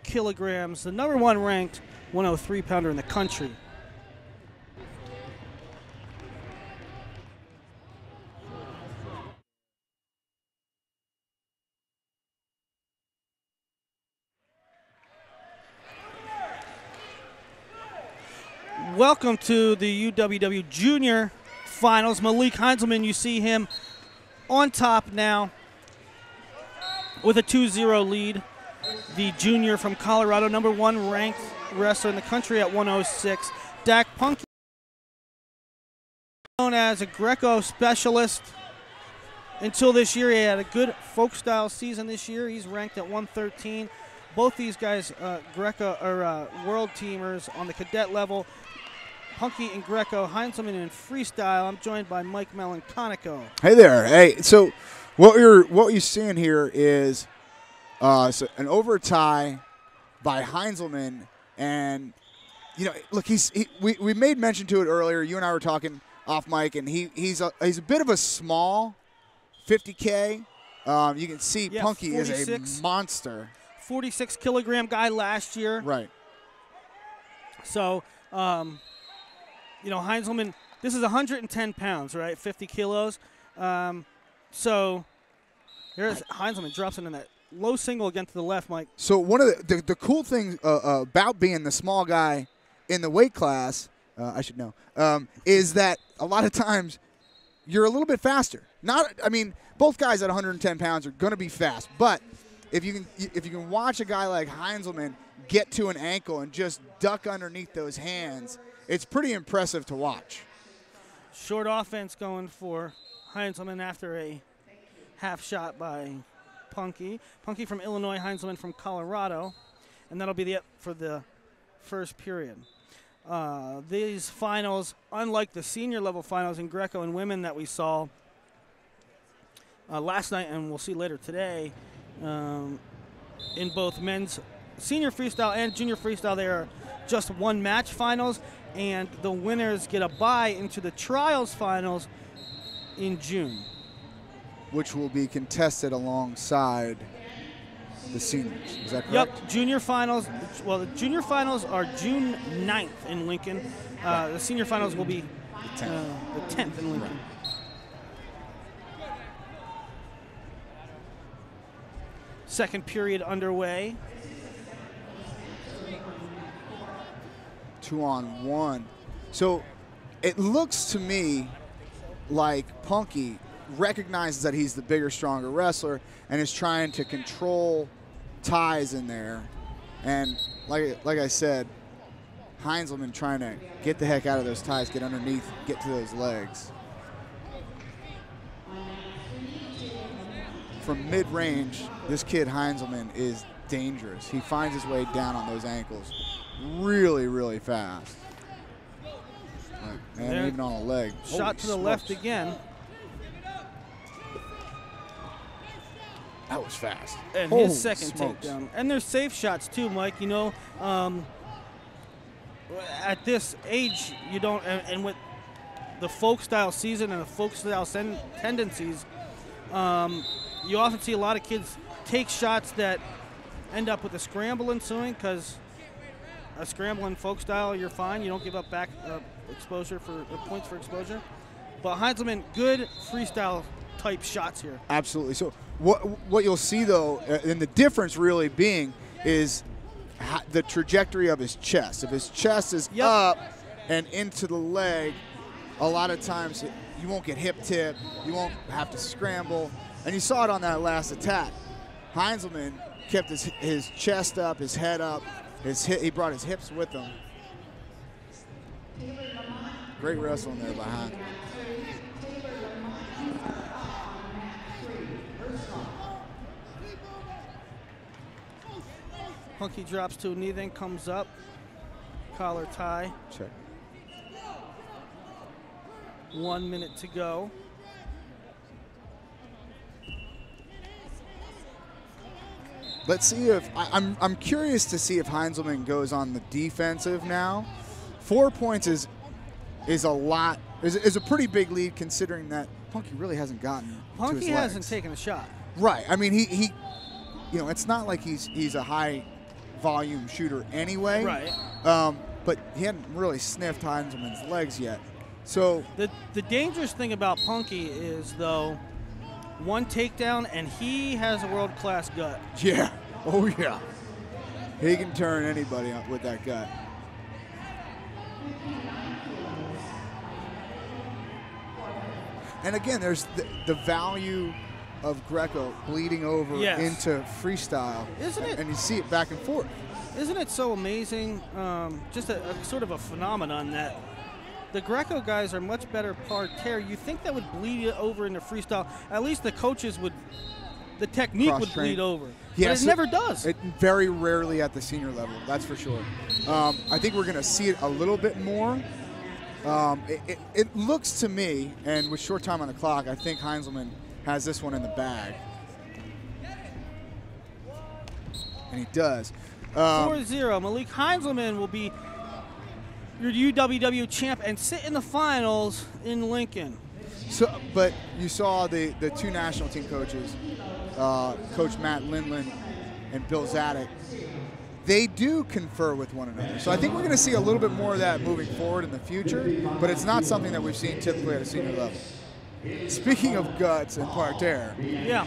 kilograms, the #1 ranked 103-pounder in the country. Welcome to the UWW Junior Finals. Malik Heinselman, you see him on top now with a 2-0 lead. The junior from Colorado, #1 ranked wrestler in the country at 106. Dack Punke, known as a Greco specialist. Until this year, he had a good folk style season this year. He's ranked at 113. Both these guys, Greco are world teamers on the cadet level. Punke and Greco, Heinselman in freestyle. I'm joined by Mike Melanconico. Hey there. Hey, so what you're seeing here is so an over tie by Heinselman, and look, we made mention to it earlier. You and I were talking off mic, and he's a bit of a small 50K. You can see Punke 46, is a monster. 46-kilogram guy last year. Right. So. Heinselman, this is 110 pounds, right? 50 kilos. So here's Heinselman, drops it in that low single again to the left, Mike. So one of the cool things about being the small guy in the weight class, I should know, is that a lot of times you're a little bit faster. Both guys at 110 pounds are going to be fast, but if you can watch a guy like Heinselman get to an ankle and just duck underneath those hands, it's pretty impressive to watch. Short offense going for Heinselman after a half shot by Punke. Punke from Illinois, Heinselman from Colorado. And that'll be it for the first period. These finals, unlike the senior level finals in Greco and women that we saw last night and we'll see later today, in both men's senior freestyle and junior freestyle, they are just one match finals, and the winners get a bye into the trials finals in June, which will be contested alongside the seniors. Is that correct? Yep, junior finals. Well, the junior finals are June 9th in Lincoln. The senior finals will be the 10th in Lincoln. Right. Second period underway. 2-on-1. So it looks to me like Punke recognizes that he's the bigger, stronger wrestler and is trying to control ties in there. And like I said, Heinselman trying to get the heck out of those ties, get underneath, get to those legs. From mid-range, this kid Heinselman is dangerous. He finds his way down on those ankles really, really fast. And even on a leg. Shot to the left again. That was fast. And his second takedown. And there's safe shots too, Mike. At this age, you don't, and with the folk style season and the folk style tendencies, you often see a lot of kids take shots that end up with a scramble ensuing, because a scramble in folk style, you're fine. You don't give up back exposure for points for exposure. But Heinselman, good freestyle type shots here. Absolutely. So what you'll see though, and the difference really being, is the trajectory of his chest. If his chest is up and into the leg, a lot of times you won't get hip tip. You won't have to scramble. And you saw it on that last attack. Heinselman kept his chest up, his head up. He brought his hips with him. Great wrestling there by Heinselman. Punke drops to a knee, then comes up. Collar tie. Check. 1 minute to go. Let's see if I'm curious to see if Heinselman goes on the defensive now. 4 points is a lot. Is a pretty big lead considering that Punke really hasn't gotten. Punke to his hasn't legs. taken a shot. Right. I mean, he it's not like he's a high volume shooter anyway. Right. But he hadn't really sniffed Heinselman's legs yet. So the dangerous thing about Punke is, though, one takedown and he has a world-class gut. yeah, oh yeah, he can turn anybody up with that gut. And again, there's the value of Greco bleeding over into freestyle. Isn't it? And you see it back and forth. Isn't it so amazing, just a sort of a phenomenon that the Greco guys are much better parterre. You think that would bleed over into freestyle. At least the coaches would, the technique would bleed over. Yes, but it never does. It very rarely at the senior level, that's for sure. I think we're going to see it a little bit more. It looks to me, and with short time on the clock, I think Heinselman has this one in the bag. And he does. 4-0. Malik Heinselman will be your UWW champ and sit in the finals in Lincoln. So, but you saw the two national team coaches, Coach Matt Lindland and Bill Zadek. They do confer with one another. So I think we're going to see a little bit more of that moving forward in the future, but it's not something that we've seen typically at a senior level. Speaking of guts and parterre, yeah.